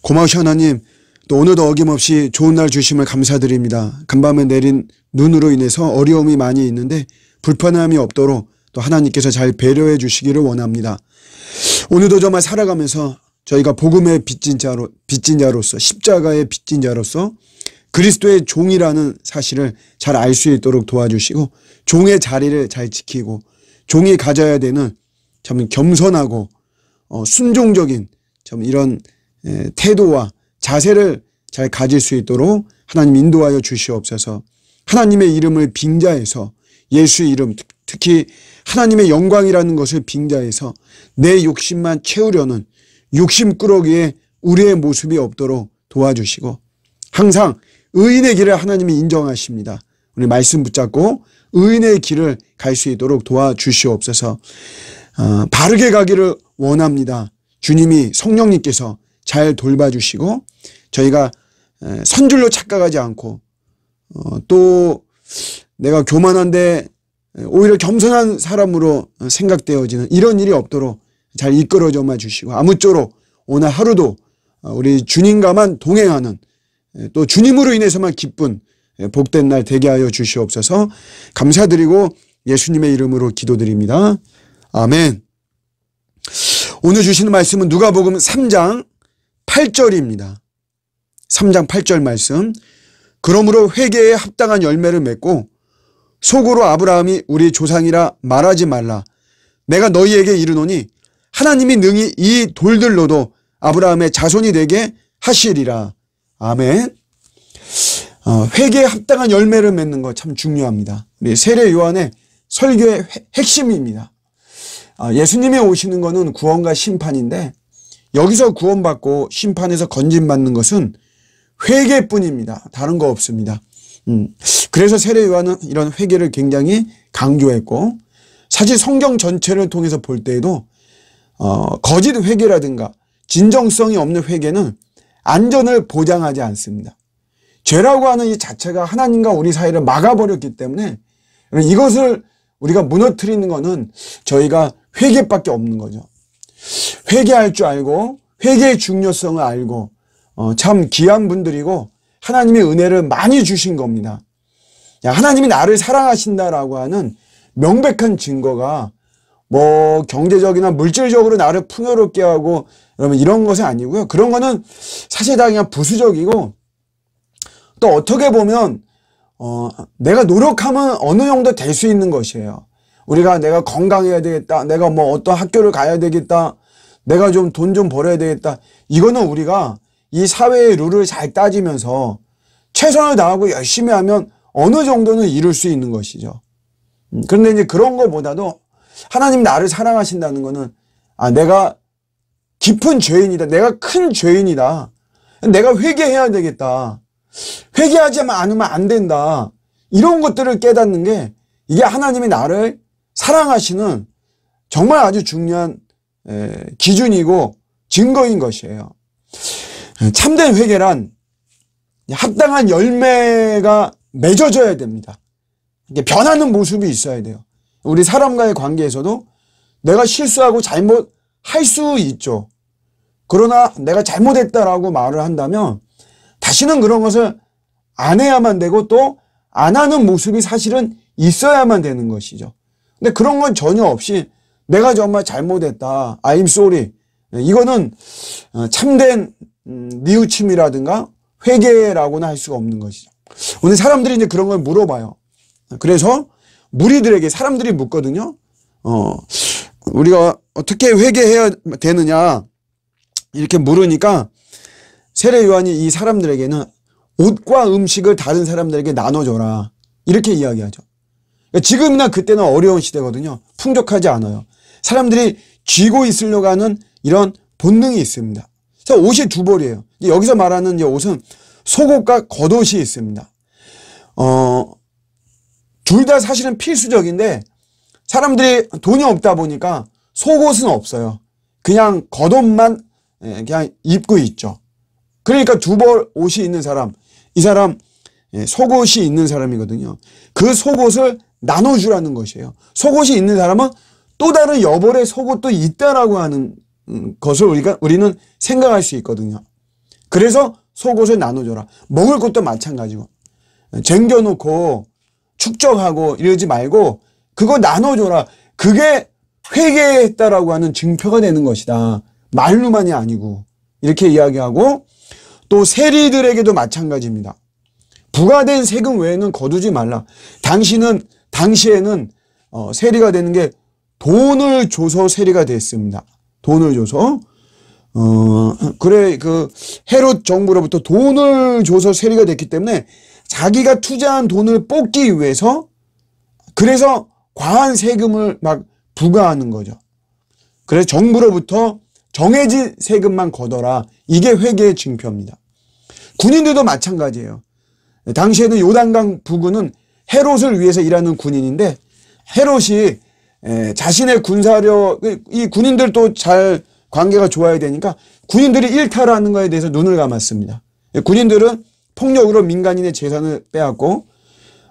고마우신 하나님, 또 오늘도 어김없이 좋은 날 주심을 감사드립니다. 간밤에 내린 눈으로 인해서 어려움이 많이 있는데 불편함이 없도록 또 하나님께서 잘 배려해 주시기를 원합니다. 오늘도 정말 살아가면서 저희가 복음의 빚진 자로서 십자가의 빚진 자로서 그리스도의 종이라는 사실을 잘 알 수 있도록 도와주시고 종의 자리를 잘 지키고 종이 가져야 되는 참 겸손하고 순종적인 참 이런 태도와 자세를 잘 가질 수 있도록 하나님 인도하여 주시옵소서. 하나님의 이름을 빙자해서 예수의 이름, 특히 하나님의 영광이라는 것을 빙자해서 내 욕심만 채우려는 욕심꾸러기에 우리의 모습이 없도록 도와주시고 항상 의인의 길을 하나님이 인정하십니다. 우리 말씀 붙잡고 의인의 길을 갈 수 있도록 도와주시옵소서. 바르게 가기를 원합니다. 주님이 성령님께서 잘 돌봐주시고 저희가 선줄로 착각하지 않고 또 내가 교만한데 오히려 겸손한 사람으로 생각되어지는 이런 일이 없도록 잘 이끌어줘만 주시고 아무쪼록 오늘 하루도 우리 주님과만 동행하는 또 주님으로 인해서만 기쁜 복된 날 되게 하여 주시옵소서. 감사드리고 예수님의 이름으로 기도드립니다. 아멘. 오늘 주시는 말씀은 누가복음 3장 8절입니다. 3장 8절 말씀. 그러므로 회개에 합당한 열매를 맺고 속으로 아브라함이 우리 조상이라 말하지 말라. 내가 너희에게 이르노니 하나님이 능히 이 돌들로도 아브라함의 자손이 되게 하시리라. 아멘. 회개에 합당한 열매를 맺는 거 참 중요합니다. 우리 세례 요한의 설교의 핵심입니다. 예수님이 오시는 것은 구원과 심판인데 여기서 구원받고 심판에서 건진받는 것은 회개뿐입니다. 다른 거 없습니다. 그래서 세례 요한은 이런 회개를 굉장히 강조했고 사실 성경 전체를 통해서 볼 때에도 거짓 회개라든가 진정성이 없는 회개는 안전을 보장하지 않습니다. 죄라고 하는 이 자체가 하나님과 우리 사이를 막아버렸기 때문에 이것을 우리가 무너뜨리는 것은 저희가 회개밖에 없는 거죠. 회개할 줄 알고 회개의 중요성을 알고 참 귀한 분들이고 하나님의 은혜를 많이 주신 겁니다. 하나님이 나를 사랑하신다라고 하는 명백한 증거가 뭐 경제적이나 물질적으로 나를 풍요롭게 하고 여러분 이런 것은 아니고요. 그런 거는 사실 다 그냥 부수적이고 또 어떻게 보면 내가 노력하면 어느 정도 될 수 있는 것이에요. 내가 건강해야 되겠다. 내가 뭐 어떤 학교를 가야 되겠다. 내가 좀 돈 좀 벌어야 되겠다. 이거는 우리가 이 사회의 룰을 잘 따지면서 최선을 다하고 열심히 하면 어느 정도는 이룰 수 있는 것이죠. 그런데 이제 그런 것보다도 하나님 나를 사랑하신다는 거는 내가 깊은 죄인이다. 내가 큰 죄인이다. 내가 회개해야 되겠다. 회개하지 않으면 안 된다. 이런 것들을 깨닫는 게 이게 하나님이 나를 사랑하시는 정말 아주 중요한 기준이고 증거인 것이에요. 참된 회개란 합당한 열매가 맺어져야 됩니다. 이게 변하는 모습이 있어야 돼요. 우리 사람과의 관계에서도 내가 실수하고 잘못할 수 있죠. 그러나 내가 잘못했다라고 말을 한다면 다시는 그런 것을 안 해야만 되고 또 안 하는 모습이 사실은 있어야만 되는 것이죠. 근데 그런 건 전혀 없이 내가 정말 잘못했다. I'm sorry. 이거는 참된 뉘우침이라든가 회개라고는 할 수가 없는 것이죠. 오늘 사람들이 이제 그런 걸 물어봐요. 그래서 무리들에게 사람들이 묻거든요. 우리가 어떻게 회개해야 되느냐 이렇게 물으니까 세례 요한이 이 사람들에게는 옷과 음식을 다른 사람들에게 나눠줘라 이렇게 이야기하죠. 지금이나 그때는 어려운 시대거든요. 풍족하지 않아요. 사람들이 쥐고 있으려고 하는 이런 본능이 있습니다. 그래서 옷이 두 벌이에요. 여기서 말하는 옷은 속옷과 겉옷이 있습니다. 둘 다 사실은 필수적인데 사람들이 돈이 없다 보니까 속옷은 없어요. 그냥 겉옷만 그냥 입고 있죠. 그러니까 두 벌 옷이 있는 사람, 이 사람 속옷이 있는 사람이거든요. 그 속옷을 나눠주라는 것이에요. 속옷이 있는 사람은 또 다른 여벌의 속옷도 있다라고 하는 것을 우리는 생각할 수 있거든요. 그래서 속옷을 나눠줘라. 먹을 것도 마찬가지고. 쟁겨놓고 축적하고 이러지 말고 그거 나눠줘라. 그게 회개했다라고 하는 증표가 되는 것이다. 말로만이 아니고. 이렇게 이야기하고, 또 세리들에게도 마찬가지입니다. 부과된 세금 외에는 거두지 말라. 당시에는 세리가 되는 게 돈을 줘서 세리가 됐습니다. 돈을 줘서. 그 헤롯 정부로부터 돈을 줘서 세리가 됐기 때문에 자기가 투자한 돈을 뽑기 위해서, 그래서 과한 세금을 막 부과하는 거죠. 그래서 정부로부터 정해진 세금만 걷어라. 이게 회개의 증표입니다. 군인들도 마찬가지예요. 당시에는 요단강 부군은 헤롯을 위해서 일하는 군인인데, 헤롯이 자신의 군사력, 이 군인들도 잘 관계가 좋아야 되니까 군인들이 일탈하는 거에 대해서 눈을 감았습니다. 군인들은 폭력으로 민간인의 재산을 빼앗고,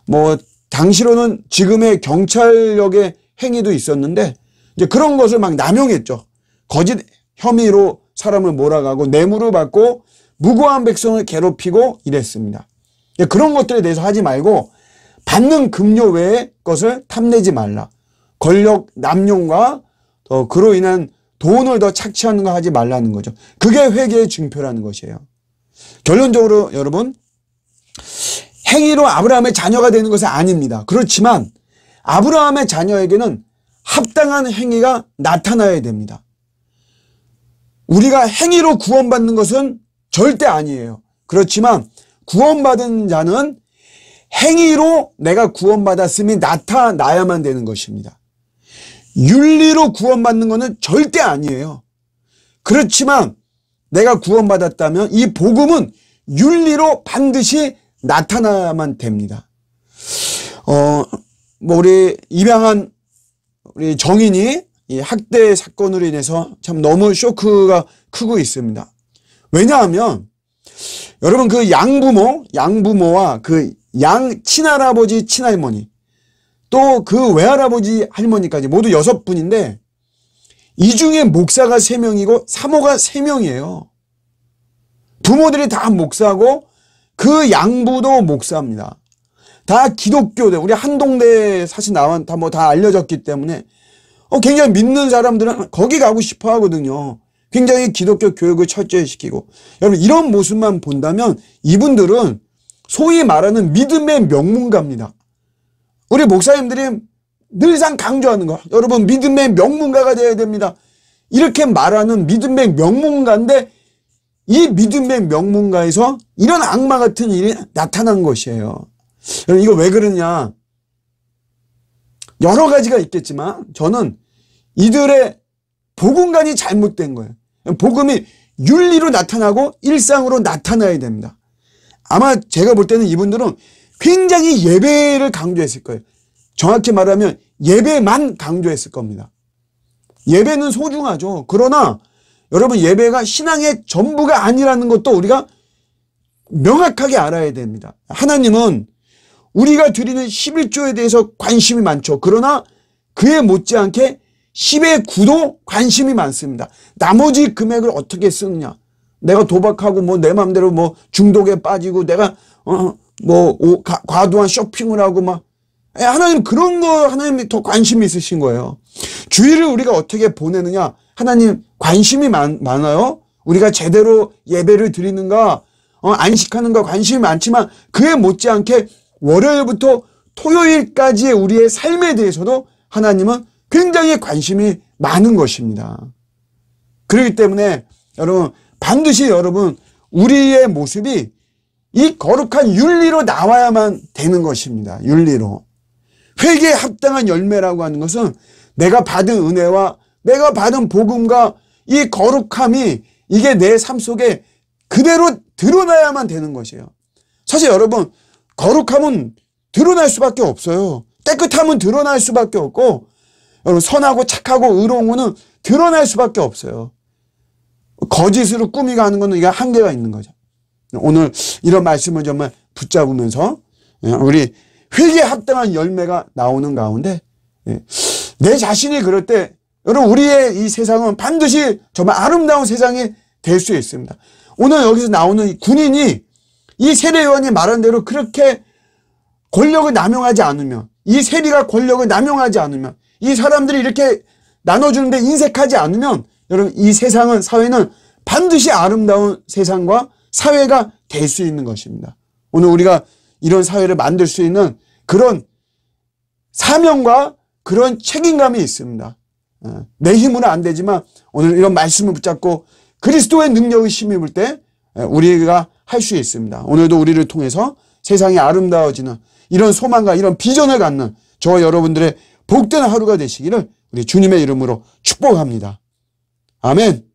뭐 당시로는 지금의 경찰력의 행위도 있었는데, 이제 그런 것을 막 남용했죠. 거짓 혐의로 사람을 몰아가고 뇌물을 받고 무고한 백성을 괴롭히고 이랬습니다. 그런 것들에 대해서 하지 말고 받는 급료 외의 것을 탐내지 말라. 권력 남용과 그로 인한 돈을 더 착취하는 거 하지 말라는 거죠. 그게 회개의 증표라는 것이에요. 결론적으로 여러분, 행위로 아브라함의 자녀가 되는 것은 아닙니다. 그렇지만 아브라함의 자녀에게는 합당한 행위가 나타나야 됩니다. 우리가 행위로 구원받는 것은 절대 아니에요. 그렇지만 구원받은 자는 행위로 내가 구원받았음이 나타나야만 되는 것입니다. 윤리로 구원받는 것은 절대 아니에요. 그렇지만 내가 구원받았다면 이 복음은 윤리로 반드시 나타나야만 됩니다. 우리 입양한 우리 정인이 이 학대 사건으로 인해서 참 너무 쇼크가 크고 있습니다. 왜냐하면 여러분, 그 양부모와 그 친할아버지, 친할머니, 또 그 외할아버지, 할머니까지 모두 6분인데 이 중에 목사가 3명이고 사모가 3명이에요. 부모들이 다 목사고 그 양부도 목사입니다. 다 기독교대, 우리 한동대 사실 다 알려졌기 때문에 굉장히 믿는 사람들은 거기 가고 싶어 하거든요. 굉장히 기독교 교육을 철저히 시키고. 여러분, 이런 모습만 본다면 이분들은 소위 말하는 믿음의 명문가입니다. 우리 목사님들이 늘상 강조하는 거, 여러분 믿음의 명문가가 되어야 됩니다. 이렇게 말하는 믿음의 명문가인데 이 믿음의 명문가에서 이런 악마 같은 일이 나타난 것이에요. 여러분, 이거 왜 그러냐? 여러 가지가 있겠지만 저는 이들의 복음관이 잘못된 거예요. 복음이 윤리로 나타나고 일상으로 나타나야 됩니다. 아마 제가 볼 때는 이분들은 굉장히 예배를 강조했을 거예요. 정확히 말하면 예배만 강조했을 겁니다. 예배는 소중하죠. 그러나 여러분, 예배가 신앙의 전부가 아니라는 것도 우리가 명확하게 알아야 됩니다. 하나님은 우리가 드리는 11조에 대해서 관심이 많죠. 그러나 그에 못지않게 10의 9도 관심이 많습니다. 나머지 금액을 어떻게 쓰느냐. 내가 도박하고 뭐 내 마음대로 뭐 중독에 빠지고 내가 과도한 쇼핑을 하고 막, 하나님 그런 거 하나님이 더 관심이 있으신 거예요. 주일을 우리가 어떻게 보내느냐. 하나님 관심이 많아요. 우리가 제대로 예배를 드리는가, 안식하는 거 관심이 많지만 그에 못지않게 월요일부터 토요일까지의 우리의 삶에 대해서도 하나님은 굉장히 관심이 많은 것입니다. 그렇기 때문에 여러분, 반드시 여러분, 우리의 모습이 이 거룩한 윤리로 나와야만 되는 것입니다. 윤리로. 회개에 합당한 열매라고 하는 것은 내가 받은 은혜와 내가 받은 복음과 이 거룩함이 이게 내 삶 속에 그대로 드러나야만 되는 것이에요. 사실 여러분, 거룩함은 드러날 수밖에 없어요. 깨끗함은 드러날 수밖에 없고, 여러분 선하고 착하고 의로운 거는 드러날 수밖에 없어요. 거짓으로 꾸미가는 거는 이게 한계가 있는 거죠. 오늘 이런 말씀을 정말 붙잡으면서 우리 회개에 합당한 열매가 나오는 가운데, 내 자신이 그럴 때 여러분, 우리의 이 세상은 반드시 정말 아름다운 세상이 될 수 있습니다. 오늘 여기서 나오는 이 군인이 이 세례요한이 말한 대로 그렇게 권력을 남용하지 않으면, 이 세리가 권력을 남용하지 않으면, 이 사람들이 이렇게 나눠주는데 인색하지 않으면 여러분 이 세상은, 사회는 반드시 아름다운 세상과 사회가 될 수 있는 것입니다. 오늘 우리가 이런 사회를 만들 수 있는 그런 사명과 그런 책임감이 있습니다. 내 힘으로 안 되지만 오늘 이런 말씀을 붙잡고 그리스도의 능력을 힘입을 때 우리가 할 수 있습니다. 오늘도 우리를 통해서 세상이 아름다워지는 이런 소망과 이런 비전을 갖는 저와 여러분들의 복된 하루가 되시기를 우리 주님의 이름으로 축복합니다. 아멘.